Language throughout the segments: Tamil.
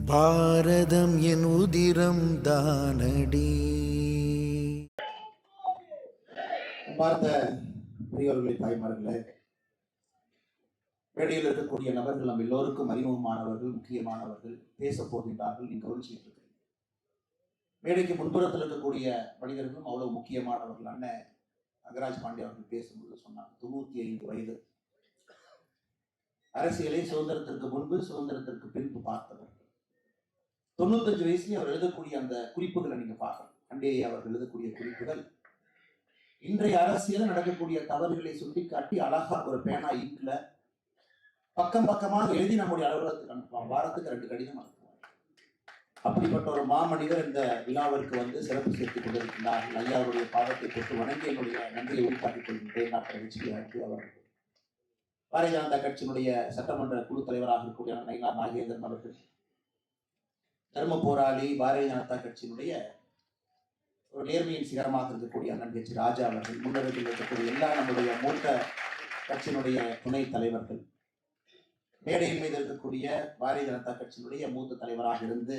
பாரதம் என் உதிரம் தானடி. பார்த்த பெரியவர்களே, தாய்மார்களே, மேடையில் இருக்கக்கூடிய நபர்கள் நம் எல்லோருக்கும் அறிமுகமானவர்கள், முக்கியமானவர்கள், பேச போகின்றார்கள். நீங்க கவனிச்சுட்டு இருக்கிறீங்க. மேடைக்கு முன்புறத்தில் இருக்கக்கூடிய மனிதர்களும் அவ்வளவு முக்கியமானவர்கள். அண்ணன் அகராஜ் பாண்டே அவர்கள் பேசும்போது சொன்னாங்க, 95 வயது, அரசியலை சுதந்திரத்திற்கு முன்பு சுதந்திரத்திற்கு பின்பு பார்த்தவர். 95 வயசுலயும் அவர் எழுதக்கூடிய அந்த குறிப்புகளை நீங்க பார்க்கணும். அண்டே அவர்கள் எழுதக்கூடிய குறிப்புகள் இன்றைய அரசியல் நடக்கக்கூடிய தவறுகளை சுட்டிக்காட்டி அழகா ஒரு பேனா இன்க்ல பக்கம் பக்கமாக எழுதி நம்முடைய அலுவலகத்துக்கு அனுப்புவாங்க. வாரத்துக்கு 2 கடிதம் அனுப்புவாங்க. அப்படிப்பட்ட ஒரு மாமனிதர் இந்த விழாவிற்கு வந்து சிறப்பு சேர்த்துக் கொண்டிருக்கிறார்கள். ஐயாவுடைய பாதத்தை தொட்டு வணங்கி என்னுடைய நன்றியை உள்காட்டிக் கொள்கின்றேன். டாக்டர் ஹெச்பி அவர்கள், பாரதிய ஜனதா கட்சியினுடைய சட்டமன்ற குழு தலைவராக இருக்கக்கூடிய நயினார் நாகேந்திரன் அவர்கள், தர்ம போராளி, பாரதிய ஜனதா கட்சியினுடைய ஒரு நேர்மையின் சிகரமாக இருக்கக்கூடிய அண்ணன் ஹெச் ராஜா அவர்கள், முன்னணியில் இருக்கக்கூடிய எல்லா நம்முடைய மூத்த கட்சியினுடைய துணை தலைவர்கள், மேடையின் மீது இருக்கக்கூடிய பாரதிய ஜனதா கட்சியினுடைய மூத்த தலைவராக இருந்து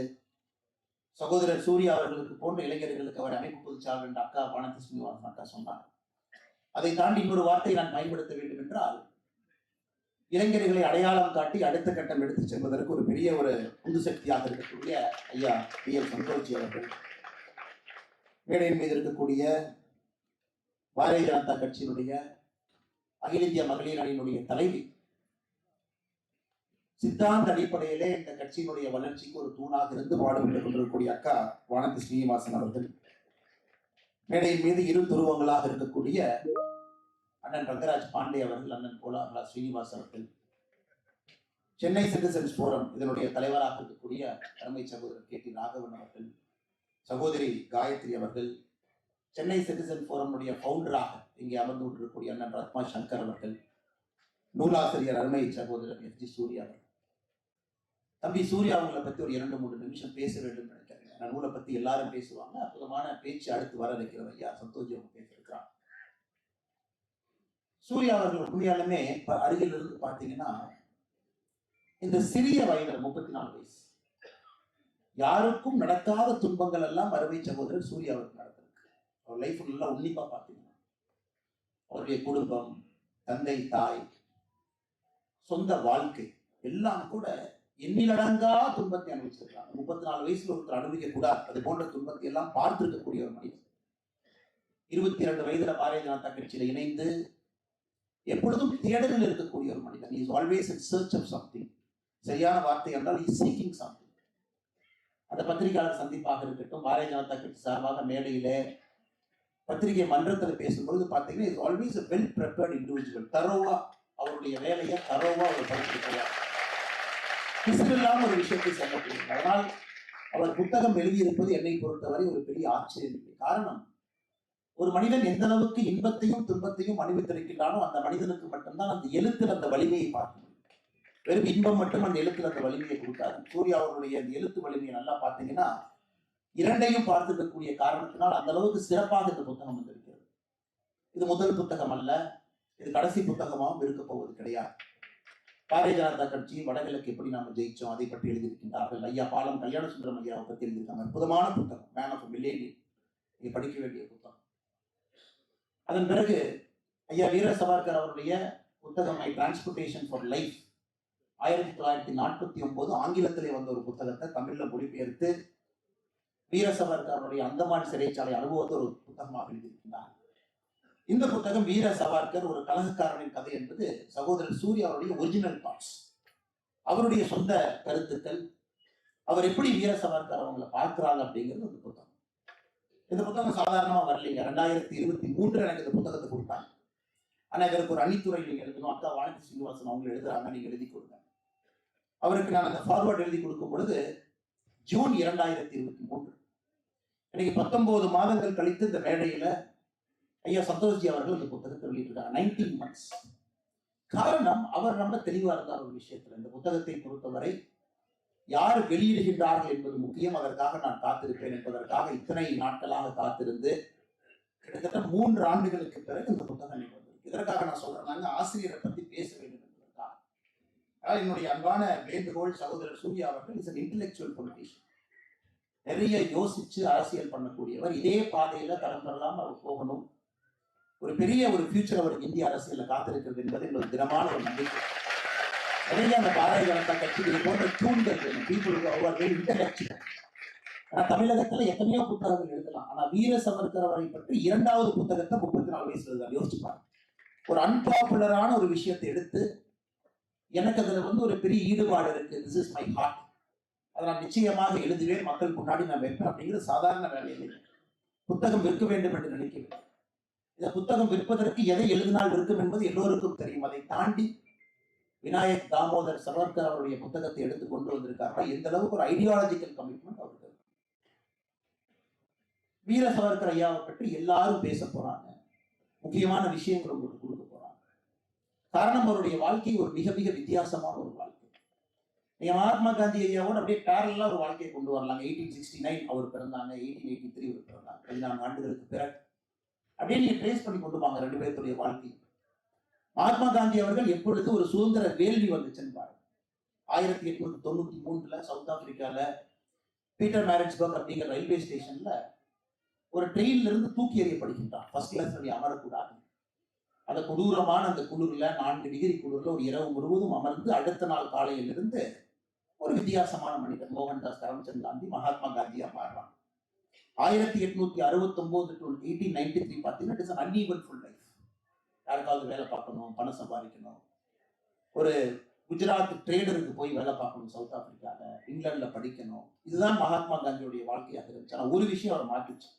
சகோதரர் சூர்யா அவர்களுக்கு போன்ற இளைஞர்களுக்கு அவர் அமைப்பு பொதுச்சாளர் என்ற அக்கா வானதி ஸ்ரீனிவாசன் அக்கா சொன்னார். அதை தாண்டி இன்னொரு வார்த்தையை நான் பயன்படுத்த வேண்டும் என்றால், இளைஞர்களை அடையாளம் காட்டி அடுத்த கட்டம் எடுத்து செல்வதற்கு ஒரு பெரிய ஒரு உந்து சக்தியாக இருக்கக்கூடிய ஐயா பி.எல். சந்தோஷி அவர்கள், மேடையின் மீது இருக்கக்கூடிய பாரதிய ஜனதா கட்சியினுடைய அகில இந்திய மகளிர் அணியினுடைய தலைவி, சித்தாந்த அடிப்படையிலே இந்த கட்சியினுடைய வளர்ச்சிக்கு ஒரு தூணாக இருந்து பாடுபட்டுக் கொண்டிருக்கக்கூடிய அக்கா வானதி ஸ்ரீனிவாசன் அவர்கள், மேடையின் மீது இரு துருவங்களாக இருக்கக்கூடிய அண்ணன் ரங்கராஜ் பாண்டே அவர்கள், அண்ணன் கோலா ஸ்ரீனிவாஸ் அவர்கள், சென்னை சிட்டிசன்ஸ் போரம் இதனுடைய தலைவராக இருக்கக்கூடிய அருமை சகோதரர் கே.டி. ராகவன் அவர்கள், சகோதரி காயத்ரி அவர்கள், சென்னை சிட்டிசன் போரமுடைய பவுண்டராக இங்கே அமர்ந்து கொண்டிருக்கக்கூடிய அண்ணன் ரத்மா சங்கர் அவர்கள், நூலாசிரியர் அருமை சகோதரர் எஸ்.ஜி. சூர்யா அவர்கள். தம்பி சூர்யா அவங்களை பத்தி ஒரு 2-3 நிமிஷம் பேச வேண்டும் நினைக்கிறேன். நான் நூலை பத்தி எல்லாரும் பேசுவாங்க. அற்புதமான பேச்சு அடுத்து வர இருக்கிறது. ஐயா சந்தோஷி அவங்க பேசியிருக்கிறான். சூர்யா அவர்கள் உண்மையாலுமே அருகில் இருந்து பார்த்தீங்கன்னா, இந்த சிறிய வயதில் 34 வயசு, யாருக்கும் நடக்காத துன்பங்கள் எல்லாம் அருமை சகோதரர் சூர்யா அவருக்கு நடந்திருக்கு. அவர் லைஃப் எல்லாம் உன்னிப்பா பார்த்தீங்கன்னா, அவருடைய குடும்பம், தந்தை, தாய், சொந்த வாழ்க்கை எல்லாம் கூட எண்ணிலடங்கா துன்பத்தை அனுபவிச்சிருக்காங்க. 34 வயசுல ஒருத்தர் அனுபவிக்க கூடாது அது போன்ற துன்பத்தை எல்லாம் பார்த்திருக்கக்கூடிய ஒரு மனிதன். 22 வயதுல பாரதிய ஜனதா கட்சியில இணைந்து எப்பொழுதும் தேடலில் இருக்கக்கூடிய ஒரு மனிதன். He is always in search of something. சரியான வார்த்தை என்றால் he is seeking something. அந்த பத்திரிகையாளர் சந்திப்பாக இருக்கட்டும், பாரதிய ஜனதா கட்சி சார்பாக மேடையிலே பத்திரிகை மன்றத்தில் பேசும்பொழுது பார்த்தீங்கன்னா, is always a well prepared individual. தரோவா அவருடைய வேலையை தரோவா அவர் படித்திருக்கிறார். இல்லாம ஒரு விஷயத்தை சொல்லப்படுகிறது. அதனால் அவர் புத்தகம் எழுதியிருப்பது என்னை பொறுத்தவரை ஒரு பெரிய ஆச்சரியம் இல்லை. காரணம், ஒரு மனிதன் எந்த அளவுக்கு இன்பத்தையும் துன்பத்தையும் அனுபவித்திருக்கிறானோ அந்த மனிதனுக்கு மட்டும்தான் அந்த எழுத்தில் அந்த வலிமையை பார்க்க முடியும். வெறும் இன்பம் மட்டும் அந்த எழுத்தில் அந்த வலிமையை கொடுக்காது. சூர்யா அவருடைய அந்த எழுத்து வலிமையை நல்லா பார்த்தீங்கன்னா, இரண்டையும் பார்த்திருக்கக்கூடிய காரணத்தினால் அந்த அளவுக்கு சிறப்பாக இந்த புத்தகம் வந்திருக்கிறது. இது முதல் புத்தகம் அல்ல, இது கடைசி புத்தகமாகவும் இருக்க போவது கிடையாது. பாரதிய ஜனதா கட்சி வடகிழக்கு எப்படி நாம ஜெயிச்சோம் அதை பற்றி எழுதியிருக்கின்றார்கள். ஐயா பாலம் கல்யாண சுந்தரம் ஐயாவை பற்றி எழுதியிருக்காங்க. அற்புதமான புத்தகம், மேன் ஆஃப் மில்லேனியம், நீங்க படிக்க வேண்டிய புத்தகம். அதன் பிறகு ஐயா வீர சவர்கர் அவருடைய புத்தகம் மை டிரான்ஸ்போர்டேஷன் ஃபார் லைஃப் 1949 ஆங்கிலத்திலே வந்த ஒரு புத்தகத்தை தமிழ்ல மொழிபெயர்த்து வீர சவர்கர் அவருடைய அந்தமான் சிறைச்சாலை அனுபவத்தை ஒரு புத்தகமாக எழுதியிருக்கிறார். இந்த புத்தகம் வீர சவர்கர் ஒரு கலகக்காரனின் கதை என்பது சகோதரர் சூர்யா அவருடைய ஒரிஜினல் தாட்ஸ், அவருடைய சொந்த கருத்துக்கள், அவர் எப்படி வீர சவர்கர் அவங்களை பார்க்கிறாங்க அப்படிங்கிறது இந்த புத்தகம். இந்த புத்தகம் சாதாரணமா வரலைங்க. 2023 எனக்கு இந்த புத்தகத்தை கொடுத்தாங்க. ஆனா இதற்கு ஒரு அணித்துறை நீங்க எழுதணும், அக்கா வானதி ஸ்ரீனிவாசன் அவங்க எழுதுறாங்க, நீங்க எழுதி கொடுங்க. அவருக்கு நான் அந்த ஃபார்வர்ட் எழுதி கொடுக்கும் பொழுது ஜூன் 2023, இன்னைக்கு 19 மாதங்கள் கழித்து இந்த மேடையில ஐயா சந்தோஷ்ஜி அவர்கள் இந்த புத்தகத்தை வெளியிட்டிருக்காங்க. 19 months. காரணம், அவர் ரொம்ப தெளிவா இருந்தார் ஒரு விஷயத்துல. இந்த புத்தகத்தை பொறுத்தவரை யார் வெளியிடுகின்றார்கள் என்பது முக்கியம், அதற்காக நான் காத்திருப்பேன் என்பதற்காக இத்தனை நாட்களாக காத்திருந்து கிட்டத்தட்ட 3 ஆண்டுகளுக்கு பிறகு இந்த புத்தகம் வந்திருக்கு. இதற்காக நான் சொல்றேன், ஆசிரியரை பத்தி பேச வேண்டும் என்பதற்காக என்னுடைய அன்பான வேண்டுகோள் சகோதரர் சூர்யா அவர்கள் இஸ் இன்டெலெக்சுவல் பொலிட்டிஷியன். நிறைய யோசிச்சு அரசியல் பண்ணக்கூடியவர். இதே பாதையில தரம் பெறலாம் அவர் போகணும். ஒரு பெரிய ஒரு ஃபியூச்சர் அவருக்கு இந்திய அரசியல்ல காத்திருக்கிறது என்பது என்னோட தினமான ஒரு நம்பிக்கை. நிறைய அந்த பாரதிய ஜனதா கட்சி இது போன்ற தூண்கள் பீப்புளுக்கு தமிழகத்துல எத்தனையோ புத்தகங்கள் எழுதலாம். ஆனா வீர சவர்கர் அவரை பற்றி 2வது புத்தகத்தை 34 வயசுல எழுதலாம். யோசிச்சுப்பாங்க. ஒரு அன்பாப்புலரான ஒரு விஷயத்தை எடுத்து எனக்கு அதுல ஒரு பெரிய ஈடுபாடு இருக்கு, திஸ் இஸ் மை ஹார்ட், அதை நான் நிச்சயமாக எழுதுவேன், மக்கள் முன்னாடி நான் வைப்பேன் அப்படிங்கிற சாதாரண வேலையில் புத்தகம் விற்க வேண்டும் என்று நினைக்கிறேன். இந்த புத்தகம் விற்பதற்கு எதை எழுதினால் விற்கும் என்பது எல்லோருக்கும் தெரியும். அதை தாண்டி விநாயக் தாமோதர் சவர்கர் அவருடைய புத்தகத்தை எடுத்து கொண்டு வந்திருக்கார்கள். எந்த அளவுக்கு ஒரு ஐடியாலஜிக்கல் கமிட்மெண்ட் அவருக்கு. வீர சவர்கர் ஐயாவை பற்றி எல்லாரும் பேச போறாங்க. முக்கியமான விஷயங்கள் உங்களுக்கு கொடுக்க போறாங்க. காரணம் அவருடைய வாழ்க்கை ஒரு மிக மிக வித்தியாசமான ஒரு வாழ்க்கை. நீங்க மகாத்மா காந்தி ஐயாவோட அப்படியே பேரலா ஒரு வாழ்க்கையை கொண்டு வரலாங்க. 1869 அவர் பிறந்தாங்க, 1883 அவர் பிறந்தாங்க. 14 ஆண்டுகளுக்கு பிறகு அப்படியே நீங்க ட்ரேஸ் பண்ணி கொண்டு வாங்க 2 பேருடைய வாழ்க்கை. மகாத்மா காந்தி அவர்கள் எப்பொழுது ஒரு சுதந்திர வேள்வி வந்துச்சுன்னு பாருங்க. 1893 சவுத் ஆப்பிரிக்கால பீட்டர் மேரிட்ஸ்பர்க் அப்படிங்கிற ரயில்வே ஸ்டேஷன்ல ஒரு ட்ரெயின்ல இருந்து தூக்கி எறியப்படுகின்றான். ஃபர்ஸ்ட் கிளாஸ்ல அமரக்கூடாது. அந்த கொடூரமான அந்த குளிர்ல 4 டிகிரி குளிர்ல ஒரு இரவு முழுவதும் அமர்ந்து அடுத்த நாள் காலையிலிருந்து ஒரு வித்தியாசமான மனிதர் மோகன்தாஸ் கரம்சந்த் காந்தி மகாத்மா காந்தியா மாறுறான். 1869 to 1893 பார்த்தீங்கன்னா இட்ஸ் an unevenful life. யாருக்காவது வேலை பார்க்கணும், பணம் சம்பாதிக்கணும், ஒரு குஜராத் ட்ரேடருக்கு போய் வேலை பார்க்கணும் சவுத் ஆப்பிரிக்கால, இங்கிலாந்துல படிக்கணும். இதுதான் மகாத்மா காந்தியுடைய வாழ்க்கையாக இருந்துச்சு. ஆனா ஒரு விஷயம் அவர் மாற்றிச்சு.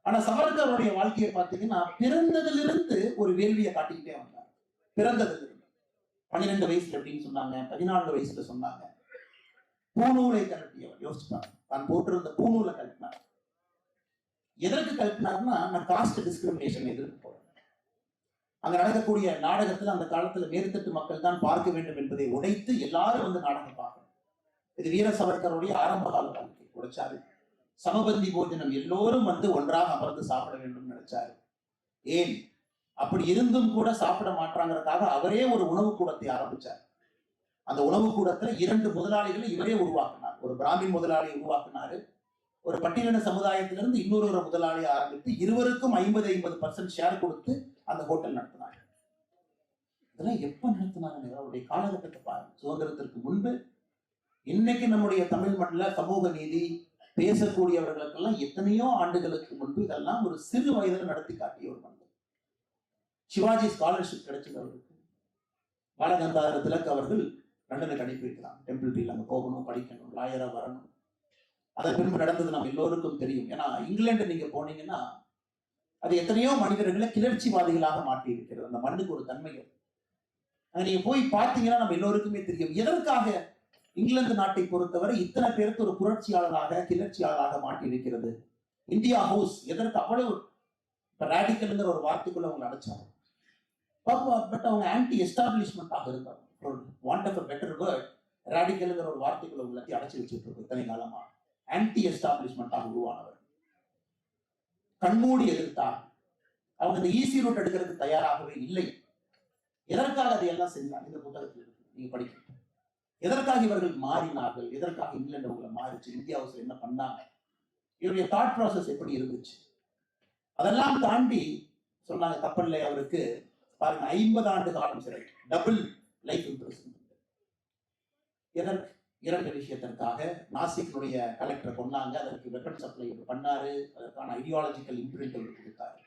ஆனா சவர்கருடைய வாழ்க்கையை பார்த்தீங்கன்னா பிறந்ததிலிருந்து ஒரு வேள்வியை காட்டிக்கிட்டே வந்தார். பிறந்ததிலிருந்து 12 வயசுல எப்படின்னு சொன்னாங்க, 14 வயசுல சொன்னாங்க. பூநூலை கழட்டியவர். யோசிப்பாங்க, தான் போட்டிருந்த பூநூலை கழட்டினார். எதற்கு கழட்டினார்னா, நான் காஸ்ட் டிஸ்கிரிமினேஷன் எதிர்த்து போறேன். அங்க நடக்கக்கூடிய நாடகத்துல அந்த காலத்துல மேற்தட்டு மக்கள் தான் பார்க்க வேண்டும் என்பதை உடைத்து எல்லாரும் நாடகம் பார்க்கணும். இது வீர சவர்கருடைய ஆரம்ப கால வாழ்க்கை. உடைச்சாரு. சமபந்தி போஜனம், எல்லோரும் ஒன்றாக அமர்ந்து சாப்பிட வேண்டும் நினைச்சாரு. ஏன் அப்படி இருந்தும் கூட சாப்பிட மாட்டாங்கிறதுக்காக அவரே ஒரு உணவு கூடத்தை ஆரம்பிச்சார். அந்த உணவு கூடத்துல 2 முதலாளிகளை இவரே உருவாக்கினார். ஒரு பிராமின் முதலாளி உருவாக்கினாரு. ஒரு பட்டியலின சமுதாயத்திலிருந்து இன்னொரு முதலாளியை ஆரம்பித்து இருவருக்கும் 50% ஷேர் கொடுத்து அந்த ஹோட்டல் நடத்தினார். இதெல்லாம் எப்ப நடத்தினாங்க? அவருடைய காலகட்டத்தை பாருங்க. சுதந்திரத்திற்கு முன்பு. இன்னைக்கு நம்முடைய தமிழ் மண்ணில் சமூக நீதி பேசக்கூடியவர்களுக்கெல்லாம் எத்தனையோ ஆண்டுகளுக்கு முன்பு இதெல்லாம் ஒரு சிறு வயதில் நடத்தி காட்டிய ஒரு மனிதர். சிவாஜி ஸ்காலர்ஷிப் கிடைச்சது அவருக்கு. பாலகங்காதர திலக் அவர்கள் லண்டனுக்கு அனுப்பி வைக்கிறாங்க. டெம்பிள் டீல் அங்கே போகணும், படிக்கணும், லாயரா வரணும். அதன் பின்பு நடந்தது நம்ம எல்லோருக்கும் தெரியும். ஏன்னா இங்கிலாந்து நீங்க போனீங்கன்னா அது எத்தனையோ மனிதர்களை கிளர்ச்சிவாதிகளாக மாற்றி இருக்கிறது. அந்த மண்ணுக்கு ஒரு தன்மை. அங்க நீங்க போய் பார்த்தீங்கன்னா நம்ம எல்லோருக்குமே தெரியும் எதற்காக இங்கிலாந்து நாட்டை பொறுத்தவரை இத்தனை பேருக்கு ஒரு புரட்சியாளராக கிளர்ச்சியாளராக மாற்றி இருக்கிறது. இந்தியா ஹவுஸ் எதற்கு அவ்வளவு ராடிக்கல்ங்கிற ஒரு வார்த்தைக்குள்ள அவங்க அடைச்சாங்க. பட் அவங்க ஆன்டி எஸ்டாப்ளிஷ்மெண்டாக இருந்தாங்க. வாண்ட் ஆஃப் பெட்டர் வேர்ட், ராடிக்கல்ங்கிற ஒரு வார்த்தைக்குள்ள எல்லாத்தையும் அடைச்சி வச்சுட்டு இருக்கு. இத்தனை காலமா ஆன்டி எஸ்டாப்ளிஷ்மெண்டாக உருவானவர். கண்மூடி எதிர்த்தார். அவங்க இந்த ஈஸி ரூட் எடுக்கிறதுக்கு தயாராகவே இல்லை. எதற்காக அதையெல்லாம் செஞ்சாங்க? இந்த புத்தகத்தில் இருக்கு, நீங்க படிக்கணும். எதற்காக இவர்கள் மாறினார்கள்? எதற்காக இங்கிலாந்து அவங்களை மாறிச்சு? இந்தியா ஹவுஸ்ல என்ன பண்ணாங்க? இவருடைய தாட் ப்ராசஸ் எப்படி இருந்துச்சு? அதெல்லாம் தாண்டி சொன்னாங்க கப்பல்ல அவருக்கு பாருங்க 50 ஆண்டு காலம் சிறை, டபுள் லைஃப் இம்ப்ரெஸ்மென்ட். எதற்கு? 2 விஷயத்திற்காக. நாசிக்னுடைய கலெக்டரை கொண்டாங்க, அதற்கு வெப்பன் சப்ளை பண்ணாரு, அதற்கான ஐடியாலஜிக்கல் இம்ப்ரிண்ட் அவர் கொடுத்தாரு.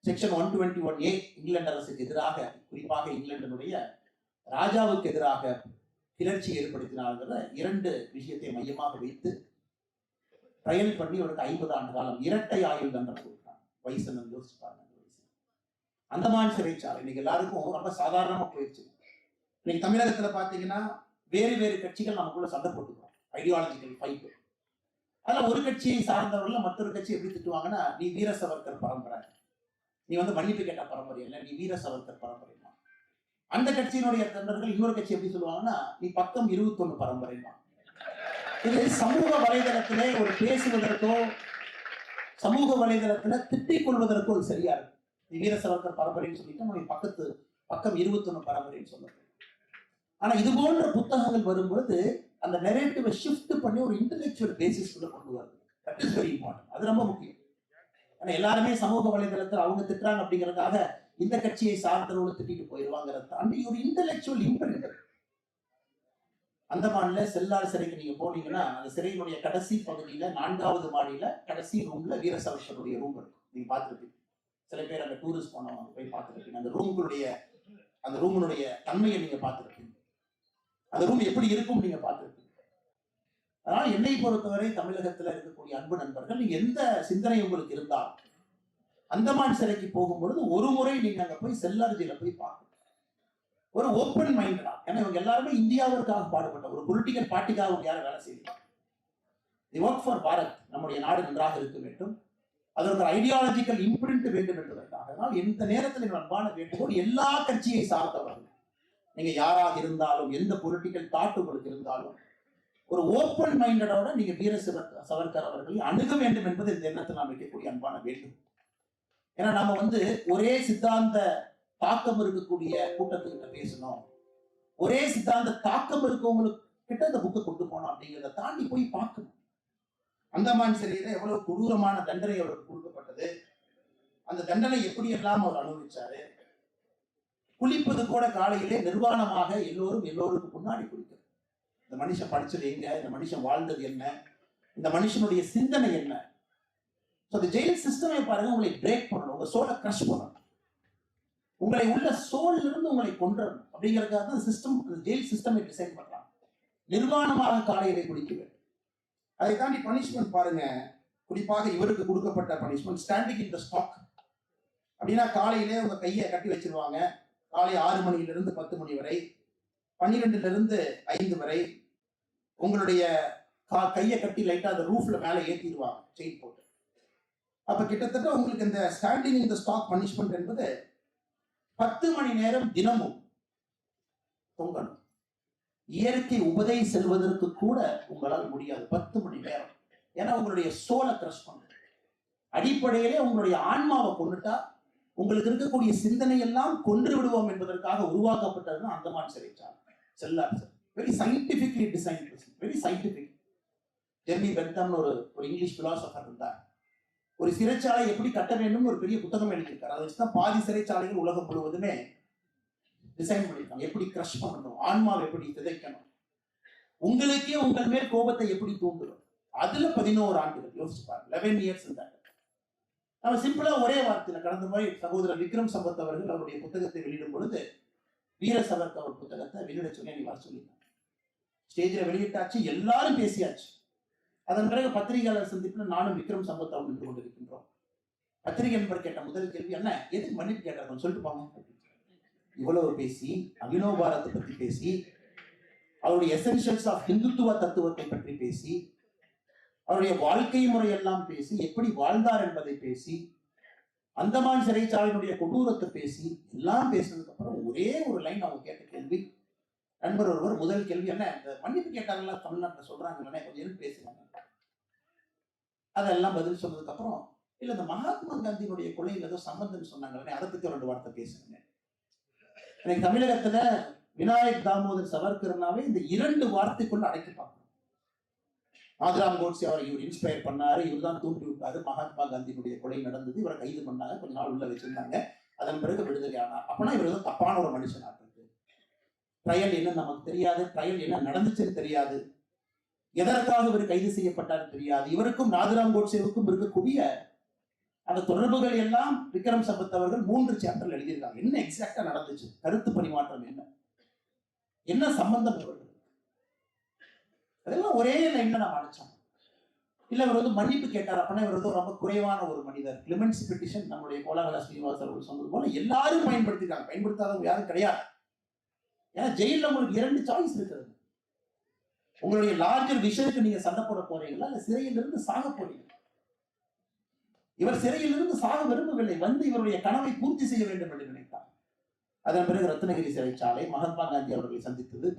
செக்ஷன் 121A இங்கிலாந்து அரசுக்கு எதிராக, குறிப்பாக இங்கிலாந்தினுடைய ராஜாவுக்கு எதிராக கிளர்ச்சி ஏற்படுத்தினார்கிற 2 விஷயத்தை மையமாக வைத்து ட்ரையல் பண்ணி அவருக்கு 50 ஆண்டு காலம் இரட்டை ஆயுள் தண்டனை கொடுத்தாங்க. வயசு யோசிச்சு பாருங்க. அந்தமான் சிறைச்சாலை இன்னைக்கு எல்லாருக்கும் ரொம்ப சாதாரணமா போயிடுச்சு. இன்னைக்கு தமிழகத்துல பாத்தீங்கன்னா வேறு வேறு கட்சிகள் நமக்குள்ள சண்டை போட்டுக்கிறோம், ஐடியாலஜிக்கல் ஃபைட். அதெல்லாம் ஒரு கட்சியை சார்ந்தவர்கள் மற்றொரு கட்சி எப்படி திட்டுவாங்கன்னா, நீ வீர சவர்கர் பரம்பரை, நீ மன்னிப்பு கேட்ட பரம்பரை இல்லை, நீ வீர சவர்கர் பரம்பரை. அந்த கட்சியினுடைய தொண்டர்கள் இன்னொரு கட்சி எப்படி சொல்லுவாங்கன்னா, நீ பக்கம் 21 பரம்பரை. இது சமூக வலைதளத்திலே ஒரு பேசுவதற்கோ சமூக வலைதளத்துல திட்டிக் கொள்வதற்கோ சரியா இருக்கு. நீ வீர சவர்கர் பரம்பரைன்னு சொல்லிட்டு நம்ம பக்கம் 21 பரம்பரைன்னு சொல்லுறது. ஆனா இது போன்ற புத்தகங்கள் வரும்பொழுது அந்த நெரேட்டிவை ஷிஃப்ட் பண்ணி ஒரு இன்டெலெக்சுவல் பேசிஸ்குள்ள கொண்டு வருது. That is very important. அது ரொம்ப முக்கியம். ஏன்னா எல்லாருமே சமூக வலைதளத்தில் அவங்க திட்டுறாங்க அப்படிங்கிறதுக்காக இந்த கட்சியை சார்ந்தவர்கள் திட்டிட்டு போயிடுவாங்கிறத தாண்டி ஒரு இன்டெலெக்சுவல் இம்ப்ரிண்ட். அந்தமான்ல செல்லார் சிறைக்கு நீங்க போனீங்கன்னா அந்த சிறையினுடைய கடைசி பகுதியில 4வது மாடியில கடைசி ரூம்ல வீர சவர்கருடைய ரூம் இருக்கு. நீங்க பார்த்துருப்பீங்க. சில பேர் அங்க டூரிஸ்ட் போனவங்க போய் பார்த்துருப்பீங்க. அந்த ரூமுடைய தன்மையை நீங்க பார்த்துருப்பீங்க. அந்த ரூம் எப்படி இருக்கும் நீங்க பார்த்துருப்பீங்க. அதனால என்னை பொறுத்தவரை தமிழகத்துல இருக்கக்கூடிய அன்பு நண்பர்கள், நீங்க எந்த சிந்தனை உங்களுக்கு இருந்தால் அந்தமான் சிறைக்கு போகும்பொழுது ஒரு முறை நீங்க அங்க போய் செல்லார்ஜியில போய் பார்க்கணும். ஒரு ஓப்பன் மைண்டடா. ஏன்னா இவங்க எல்லாருமே இந்தியாவிற்காக பாடுபட்ட ஒரு பொலிட்டிக்கல் பார்ட்டிக்காக அவங்க யாரும் வேலை செய்யலாம். தி ஒர்க் ஃபார் பாரத். நம்முடைய நாடு நன்றாக இருக்க வேண்டும், அதற்கு ஒரு ஐடியாலஜிக்கல் இம்ப்ரிண்ட் வேண்டும் என்பதற்காக. அதனால் எந்த நேரத்தில் அன்பான வேண்டுகோள், எல்லா கட்சியை சார்ந்தவர்கள் நீங்க யாராக இருந்தாலும், எந்த பொலிட்டிக்கல் தாட் உங்களுக்கு இருந்தாலும், ஒரு ஓப்பன் மைண்டடோட நீங்க வீர சவர்கர் அவர்களை அணுக வேண்டும் என்பது இந்த எண்ணத்தில் நாம் வைக்கக்கூடிய அன்பான வேண்டும். ஏன்னா நம்ம ஒரே சித்தாந்த தாக்கம் இருக்கக்கூடிய கூட்டத்துக்கிட்ட பேசணும், ஒரே சித்தாந்த தாக்கம் இருக்கவங்களுக்கு கிட்ட இந்த புக்கை கொண்டு போனோம் அப்படிங்கிறத தாண்டி போய் பார்க்கணும். அந்தமான் சிறையில எவ்வளவு கொடூரமான தண்டனை அவருக்கு கொடுக்கப்பட்டது, அந்த தண்டனை எப்படி எல்லாம் அவர் அனுபவிச்சாரு. குளிப்பது கூட காலையிலே நிர்வாணமாக எல்லோருக்கும் முன்னாடி குளிக்கிறது. இந்த மனுஷன் படிச்சது எங்க, இந்த மனுஷன் வாழ்ந்தது என்ன, இந்த மனுஷனுடைய சிந்தனை என்ன. ஜெயில் சிஸ்டமை பாருங்க, உங்களை பிரேக் பண்ணணும், உங்க சோலை கிரஷ் பண்ணணும், உங்களை உள்ள சோல் இருந்து உங்களை கொன்றணும் அப்படிங்கிறதுக்காக தான் சிஸ்டம், ஜெயில் சிஸ்டமை டிசைன் பண்றாங்க. நிர்வாணமாக காலையிலே குளிக்க வேண்டும். அதை தாண்டி பனிஷ்மெண்ட் பாருங்க. குறிப்பாக இவருக்கு கொடுக்கப்பட்ட punishment standing in the stock. அப்படின்னா காலையிலே உங்க கையை கட்டி வச்சிருவாங்க. காலை 6 மணியிலிருந்து 10 மணி வரை, 12லிருந்து 5 வரை உங்களுடைய கையை கட்டி லைட்டா அந்த ரூஃப்ல மேலே ஏற்றிடுவாங்க செயின் போட்டு. அப்ப கிட்டத்தட்ட உங்களுக்கு இந்த standing in the stock punishment என்பது 10 மணி நேரம் தினமும் தொங்கணும். இயற்கை உபதை செல்வதற்கு கூட உங்களால் முடியாது 10 மணி நேரம். ஏன்னா உங்களுடைய சோலை கிரஷ் பண்ண அடிப்படையிலே உங்களுடைய ஆன்மாவை கொண்டுட்டா உங்களுக்கு இருக்கக்கூடிய சிந்தனை எல்லாம் கொன்று விடுவோம் என்பதற்காக உருவாக்கப்பட்டதுதான் அந்தமான் சிறைச்சாலை. Cellular very scientifically design, very scientific. Jeremy பென்தம்னு ஒரு இங்கிலீஷ் பிலாசபர் இருந்தார். ஒரு சிறைச்சாலை எப்படி கட்ட வேண்டும் ஒரு பெரிய புத்தகம் எழுதியிருக்காரு. அதை வச்சுதான் பாதி சிறைச்சாலைகள் உலகம் முழுவதுமே டிசைன் பண்ணிருக்காங்க. எப்படி கிரஷ் பண்ணணும், ஆன்மாவை எப்படி சிதைக்கணும், உங்களுக்கே உங்கள் மேல் கோபத்தை எப்படி தூண்டுறோம். அதுல 11 ஆண்டுகள் யோசிச்சு பாருங்க. 11 years இருந்தாங்க. நம்ம சிம்பிளா ஒரே வார்த்தையில கடந்த மாதிரி சகோதரர் விக்ரம் சம்பத் அவர்கள் அவருடைய புத்தகத்தை வெளியிடும் பொழுது வீர சவர்கர் அவர் புத்தகத்தை வெளியிட சொல்லி நீ வர சொல்லியிருந்தாங்க. ஸ்டேஜில் வெளியிட்டாச்சு, எல்லாரும் பேசியாச்சு. அதன் பிறகு பத்திரிகையாளர் சந்திப்பில் நானும் விக்ரம் சம்பத் அவர்கள் நின்று கொண்டிருக்கின்றோம். பத்திரிகை நண்பர் கேட்ட முதல் கேள்வி என்ன, எதுக்கு மன்னிப்பு கேட்டாங்க சொல்லிட்டு போங்க. இவ்வளவு பேசி அபினவ பாரத்தை பற்றி பேசி, அவருடைய எசென்ஷியல்ஸ் ஆஃப் ஹிந்துத்துவ தத்துவத்தை பற்றி பேசி, அவருடைய வாழ்க்கை முறையெல்லாம் பேசி, எப்படி வாழ்ந்தார் என்பதை பேசி, அந்தமான் சிறைச்சாலையினுடைய கொடூரத்தை பேசி, எல்லாம் பேசினதுக்கு அப்புறம் ஒரே ஒரு லைன் அவங்க கேட்ட கேள்வி, நண்பர் ஒருவர் முதல் கேள்வி என்ன, இந்த மன்னிப்பு கேட்டாங்களா தமிழ்நாட்டில் சொல்றாங்க கொஞ்சம் பேசுறாங்க. அதெல்லாம் பதில் சொன்னதுக்கு அப்புறம் இல்ல இந்த மகாத்மா காந்தியினுடைய கொலையில் ஏதோ சம்பந்தம் சொன்னாங்க, அதை பத்தி 2 வார்த்தை பேசுங்க. எனக்கு தமிழகத்துல விநாயக் தாமோதர் சவர்கர்னாவே இந்த 2 வார்த்தைக்குள்ள அடைக்க பார்க்கணும். நாதராம் கோட்சே அவரை இவர் இன்ஸ்பயர் பண்ணாரு, இவர் தான் தூண்டி விட்டாரு. மகாத்மா காந்தியினுடைய கொலை நடந்தது, இவரை கைது பண்ணாங்க, கொஞ்ச நாள் உள்ள வச்சிருந்தாங்க, அதன் பிறகு விடுதலை ஆனார். அப்பனா இவர் ஏதோ தப்பான ஒரு மனுஷனா இருக்கு. ட்ரையல் என்ன நமக்கு தெரியாது, ட்ரையல் என்ன நடந்துச்சுன்னு தெரியாது, எதற்காக இவர் கைது செய்யப்பட்டார் தெரியாது. இவருக்கும் நாதராம் கோட்சேவுக்கும் இருக்கக்கூடிய அந்த தொடர்புகள் எல்லாம் விக்ரம் சம்பத் அவர்கள் 3 சாப்டர்ல எழுதியிருக்காங்க. என்ன எக்ஸாக்டா நடந்துச்சு, கருத்து பரிமாற்றம் என்ன சம்பந்தம் இவர்கள், அதெல்லாம் ஒரே லைன்ல நான் அடைச்சோம். இல்ல இவர் மன்னிப்பு கேட்டார் அப்படின்னா இவர் ரொம்ப குறைவான ஒரு மனிதர். கிளிமென்சி பெட்டிஷன் நம்முடைய கோலாகல ஸ்ரீனிவாசர் அவர்கள் சொன்னது போல எல்லாரும் பயன்படுத்திருக்காங்க, பயன்படுத்தாதவங்க யாரும் கிடையாது. ஏன்னா ஜெயில உங்களுக்கு 2 சாய்ஸ் இருக்கிறது. உங்களுடைய லார்ஜர் விஷயத்துக்கு நீங்க சண்டை போட போறீங்களா, இல்ல சிறையிலிருந்து சாக போறீங்க. இவர் சிறையிலிருந்து சாக விரும்பவில்லை, இவருடைய கனவை பூர்த்தி செய்ய வேண்டும் என்று நினைத்தார். அதன் பிறகு ரத்னகிரி சிறைச்சாலை, மகாத்மா காந்தி அவர்களை சந்தித்தது,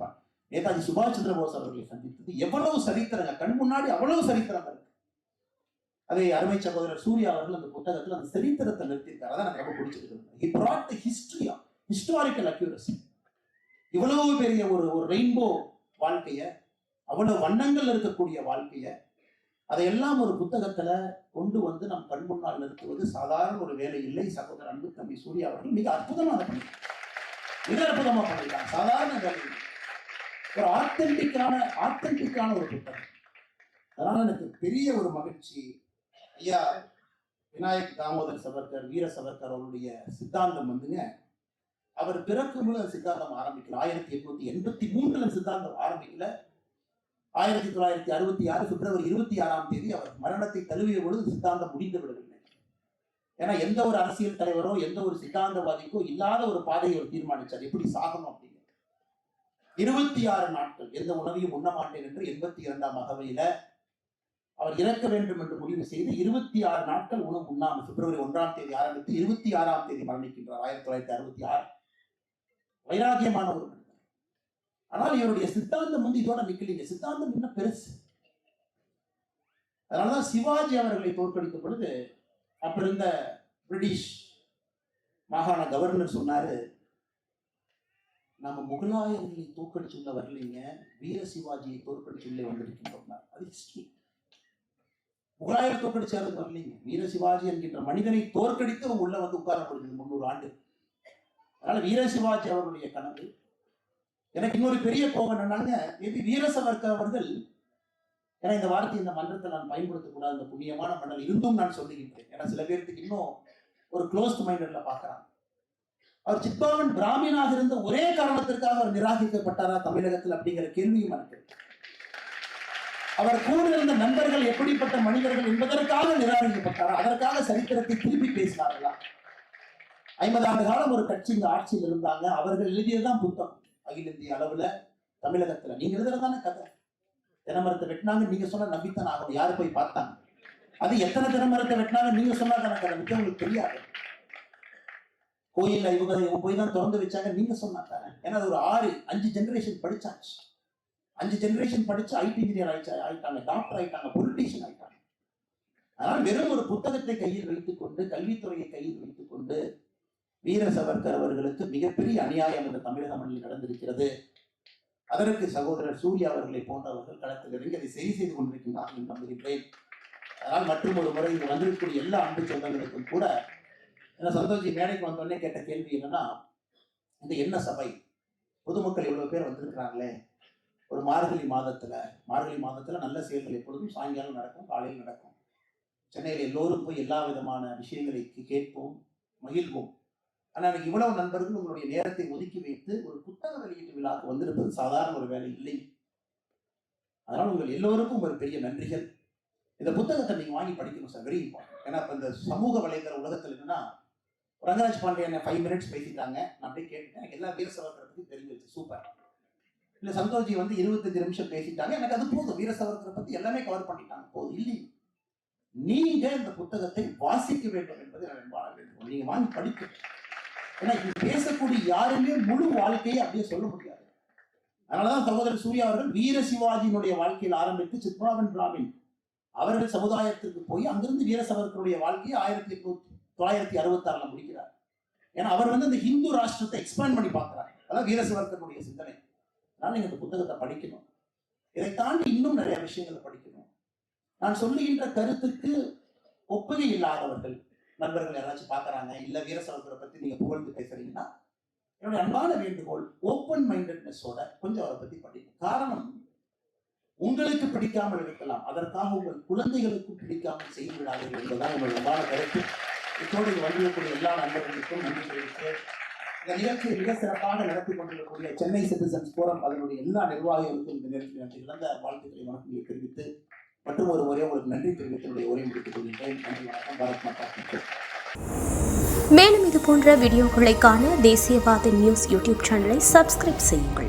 நேதாஜி சுபாஷ் சந்திர போஸ் அவர்களை சந்தித்தது, எவ்வளவு சரித்திரங்க கண் முன்னாடி, அவ்வளவு சரித்திரம் இருக்கு. அதை அருமை சகோதரர் சூர்யா அவர்கள் அந்த புத்தகத்தில் அந்த சரித்திரத்தை நிறுத்தியிருக்காரு. அதான் எனக்கு ரொம்ப பிடிச்சிருக்கு. He brought the history of historical accuracy. இவ்வளவு பெரிய ஒரு ரெயின்போ வாழ்க்கைய, அவ்வளவு வண்ணங்கள் இருக்கக்கூடிய வாழ்க்கைய, அதையெல்லாம் ஒரு புத்தகத்துல கொண்டு வந்து நம் கண் முன்னால் நிறுத்துவது சாதாரண ஒரு வேலை இல்லை. சகோதரர் அன்பு தம்பி சூர்யா அவர்கள் மிக அற்புதமா பண்ணிருக்காங்க. சாதாரண வேலை, ஒரு ஆத்தென்டிக்கான ஒரு புத்தகம். அதனால எனக்கு பெரிய ஒரு மகிழ்ச்சி. ஐயா விநாயக் தாமோதர் சவர்கர், வீர சவர்கர் அவருடைய சித்தாந்தம் வந்துங்க, அவர் பிறக்கும்போது சித்தாந்தம் ஆரம்பிக்கல. 1883 சித்தாந்தம் ஆரம்பிக்கல. 1966 பிப்ரவரி 26 அவர் மரணத்தை தழுவிய பொழுது சித்தாந்தம் முடிந்து விடவில்லை. ஏன்னா எந்த ஒரு அரசியல் தலைவரோ எந்த ஒரு சித்தாந்தவாதிக்கோ இல்லாத ஒரு பாதையை அவர் தீர்மானிச்சார், எப்படி சாகணும் அப்படின்னு. 26 நாட்கள் எந்த உணவையும் உண்ண மாட்டேன் என்று 82ஆம் அகவையில அவர் இறக்க வேண்டும் என்று முடிவு செய்து 26 நாட்கள் உணவு உண்ணாமல் பிப்ரவரி 1 ஆரம்பித்து 26 மரணிக்கின்றார் 1966. வைராகியமான ஒரு மனிதர். ஆனால் இவருடைய சித்தாந்தம் வந்து இதோட நிக்கலீங்க. சித்தாந்தம் இன்னும் பெருசு. அதனாலதான் சிவாஜி அவர்களை தோற்கடித்த பொழுது அப்ப இருந்த பிரிட்டிஷ் மாகாண கவர்னர் சொன்னாரு, நம்ம முகலாயர்களை தோற்கடிச்சுள்ள வரலீங்க, வீர சிவாஜியை தோற்கடிச்சுள்ளே வந்திருக்கின்றோம். அது ஹிஸ்டரி. முகலாயர் தோற்கடிச்சாரு வரலீங்க, வீர சிவாஜி என்கின்ற மனிதனை தோற்கடித்து அவங்க உள்ள வந்து உட்காரப்படுகிறது 300 ஆண்டு. அதனால வீர சிவாஜி அவருடைய கனவு. எனக்கு இன்னொரு பெரிய கோபம் என்னன்னாங்க, வீர சவர்கர் அவர்கள், ஏன்னா இந்த வார்த்தை இந்த மன்றத்தை நான் பயன்படுத்தக்கூடாது, இந்த புண்ணியமான மண்டல் இருந்தும் நான் சொல்லுகின்றேன். ஏன்னா சில பேருக்கு இன்னும் ஒரு க்ளோஸ்ட் மைண்டட்ல பாக்குறாங்க. அவர் சித்பாவன் பிராமினாக இருந்த ஒரே காரணத்திற்காக அவர் நிராகரிக்கப்பட்டாரா தமிழகத்தில் அப்படிங்கிற கேள்வியும் இருக்கு. அவர் கூட இருந்த நண்பர்கள் எப்படிப்பட்ட மனிதர்கள் என்பதற்காக நிராகரிக்கப்பட்டாரா, அதற்காக சரித்திரத்தை திருப்பி பேசினார்களா? 50 ஆண்டு காலம் ஒரு கட்சி இந்த ஆட்சியில் இருந்தாங்க. அவர்கள் எழுதியதுதான் புத்தகம் அகில இந்திய அளவுல தமிழகத்துல. நீங்க எழுதுறதான கதை. தினமரத்தை வெட்டினாங்க, நீங்க சொன்ன நம்பித்தான் ஆகும். யாரு போய் பார்த்தாங்க? அது எத்தனை தினமரத்தை வெட்டினாங்க நீங்க சொன்னாதான கதை, உங்களுக்கு தெரியாது. கோயில்ல இவங்க போய் தான் திறந்து வச்சாங்க நீங்க சொன்னாங்க. ஏன்னா அது ஒரு 5 ஜெனரேஷன் படிச்சாச்சு. 5 ஜெனரேஷன் படிச்சு ஐடி இன்ஜினியர் ஆயிட்டாங்க, டாக்டர் ஆயிட்டாங்க, பொலிட்டீஷியன் ஆயிட்டாங்க. அதனால் வெறும் ஒரு புத்தகத்தை கையில் வைத்துக் கொண்டு, கல்வித்துறையை கையில் வைத்துக் கொண்டு வீர சவர்கர் அவர்களுக்கு மிகப்பெரிய அநியாயம் இந்த தமிழக மண்ணில் நடந்திருக்கிறது. அதற்கு சகோதரர் சூர்யா அவர்களை போன்றவர்கள் களத்தில் இறங்கி அதை சரி செய்து கொண்டிருக்கின்றார்கள் என்று நம்புகின்றேன். அதனால் மற்றும் ஒரு முறை இங்கு வந்திருக்கக்கூடிய எல்லா அன்பு சொந்தங்களுக்கும் கூட, ஏன்னா சந்தோஷி மேடைக்கு வந்தோடனே கேட்ட கேள்வி என்னன்னா, இந்த என்ன சபை, பொதுமக்கள் இவ்வளவு பேர் வந்திருக்கிறாங்களே, ஒரு மார்கழி மாதத்துல நல்ல செயல்கள் எப்பொழுதும் சாயங்காலம் நடக்கும், காலையில் நடக்கும். சென்னையில் எல்லோரும் போய் எல்லா விதமான விஷயங்களை கேட்போம், மகிழ்வோம். ஆனால் இவ்வளவு நண்பர்கள் உங்களுடைய நேரத்தை ஒதுக்கி வைத்து ஒரு புத்தக வெளியீட்டு விழாவுக்கு வந்திருப்பது சாதாரண ஒரு வேலை இல்லை. அதனால் உங்கள் எல்லோருக்கும் ஒரு பெரிய நன்றிகள். இந்த புத்தகத்தை நீங்க வாங்கி படிக்கணும் சார், வெரி இம்பார்ட்டன்ட். ஏன்னா இப்ப இந்த சமூக வலைதள உலகத்தில் என்னன்னா, ரங்கராஜ் பாண்டியன் 5 மினிட்ஸ் பேசிட்டாங்க, நான் அப்படியே கேட்டுட்டேன், எனக்கு எல்லா வீர சவர்கரை பத்தி தெரிஞ்சிருச்சு, சூப்பர். இல்ல சந்தோஷி வந்து 25 நிமிஷம் பேசிட்டாங்க, எனக்கு அது போதும், வீர சவர்கரை பத்தி எல்லாமே கவர் பண்ணிட்டாங்க, போதும். இல்லை, நீங்க இந்த புத்தகத்தை வாசிக்க வேண்டும் என்பதை நான் வாழ வேண்டும். நீங்க வாங்கி படிக்க. ஏன்னா இது பேசக்கூடிய யாருமே முழு வாழ்க்கையை அப்படியே சொல்ல முடியாது. அதனாலதான் சகோதரர் சூர்யா அவர்கள் வீர சிவாஜியினுடைய வாழ்க்கையில் ஆரம்பித்து சித்பாவன் பிராமின் அவர்கள் சமுதாயத்திற்கு போய் அங்கிருந்து வீர சவர்கருடைய வாழ்க்கையை 1966 முடிக்கிறார். ஏன்னா அவர் வந்து இந்த ஹிந்து ராஷ்டிரத்தை எக்ஸ்பேண்ட் பண்ணி பார்க்கிறார். அதான் வீர சவர்கருடைய சிந்தனை. அதனால நீங்க இந்த புத்தகத்தை படிக்கணும். இதை தாண்டி இன்னும் நிறைய விஷயங்களை படிக்கணும். நான் சொல்லுகின்ற கருத்துக்கு ஒப்புகை இல்லாதவர்கள் நண்பர்கள் யாராச்சும் பார்க்கறாங்க, இல்ல வீர சவர்கரை பத்தி நீங்க புகழ்ந்து பேசுறீங்கன்னா, என்னுடைய அன்பான வேண்டுகோள், ஓப்பன் மைண்டட்னஸோட கொஞ்சம் அவரை பத்தி படிக்கும். காரணம், உங்களுக்கு பிடிக்காமல் இருக்கலாம், அதற்காக உங்கள் குழந்தைகளுக்கும் பிடிக்காமல் செய்து விடாதீர்கள் என்பதுதான் என்னுடைய அன்பான கருத்து. இதோடு வந்திருக்கக்கூடிய எல்லா நண்பர்களுக்கும் நன்றி தெரிவித்து, இந்த நிகழ்ச்சியை மிக சிறப்பாக நடத்தி கொண்டிருக்கக்கூடிய சென்னை சிட்டிசன்ஸ் போரம் அதனுடைய எல்லா நிர்வாகிகளுக்கும் இந்த நேரத்தில் நன்றி இழந்த வாழ்த்துக்களை வணக்கங்களை தெரிவித்து, மற்றும் ஒரு முறை உங்களுக்கு நன்றி தெரிவித்து உரை முடித்துக் கொள்கின்றேன். நன்றி, வணக்கம். பாரத் மாதா. மேலும் இது போன்ற வீடியோக்களை காண தேசியவாத நியூஸ் யூடியூப் சேனலை சப்ஸ்கிரைப் செய்யுங்கள்.